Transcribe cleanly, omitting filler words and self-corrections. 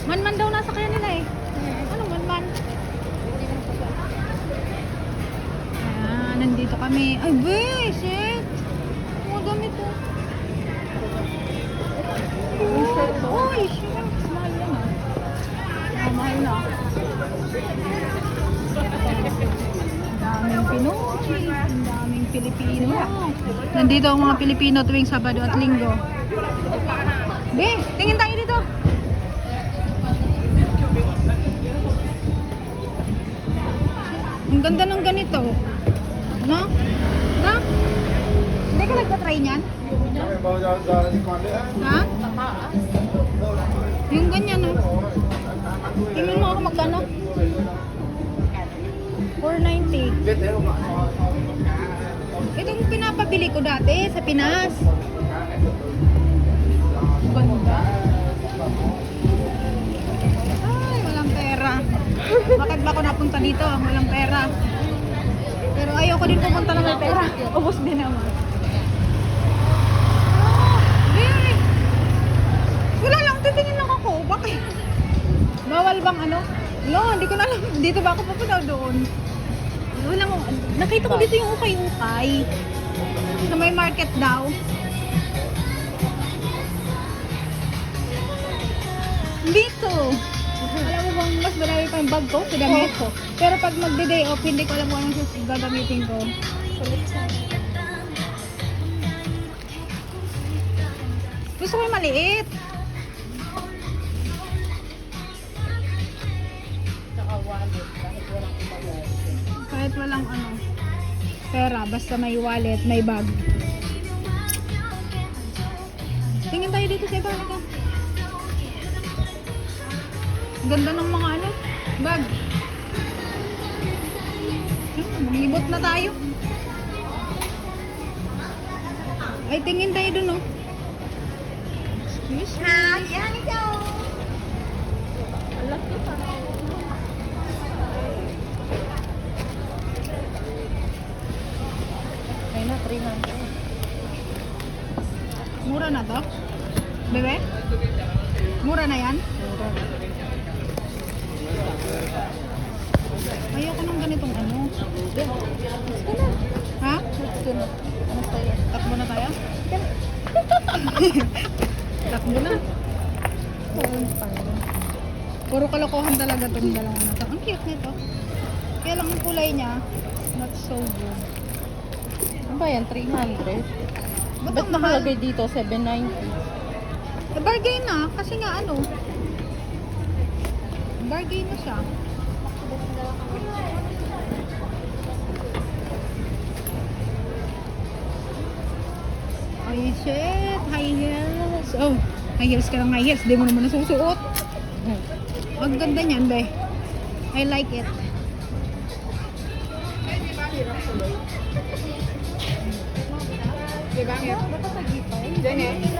Man-man daw nasa kaya nila eh. Anong man-man? Nandito kami. Ay, be, shit. Mga gamit to. Uy, shit. Mahal yan ah. Mahal na. Ang daming Pinoy. Ang daming Pilipino. Nandito ang mga Pilipino tuwing Sabado at Linggo. Be, tingin tayo dito. Ang ganda ng ganito. No? No? Hindi ka nagtatry niyan? Ha? Yung ganyan, no? Tingnan mo ako magkano? 490. Itong pinapabili ko dati sa Pinas. Ganda. Ay, walang pera. Bakit ba ako napunta dito? Walang pera. Pero ayoko din pumunta na may pera. Ubus din naman. Wala lang, titingin lang ako. Bakit? Bawal bang ano? No, hindi ko na alam. Dito ba ako pupunta doon? Wala mo. Nakita ko dito yung ukay-ukay. Sa may market daw. Dito. Alam mo bang mas marami pa yung bag ko sa damit ko. Pero pag magde-day off, hindi ko alam kung anong gagamitin ko. Gusto ko yung maliit. Kahit walang ano, pera, basta may wallet, may bag. Tingin tayo dito sa iba. Ganda ng mga ano, bag. Manibot na tayo. Ay, tingin tayo dun, oh. Excuse me. Yan ito. Laki pa. Ay na, 300. Mura na to? Bebe? Mura na yan? Mura. Ayoko ng ganitong ano. Ha? Takbo na tayo? Takbo na. Puro kalokohan talaga itong dalawa na to. Ang cute nito. Kaya lang ang kulay niya, not so good. Ano ba yan? 300? Ba't nakalagay dito? 790? Bargain na. Kasi nga ano, bargain na siya. Ay, shit. High heels. Oh, high heels ka lang, high heels. Di mo naman nasusuot. Ang ganda niyan, be. I like it. Diba? Diba?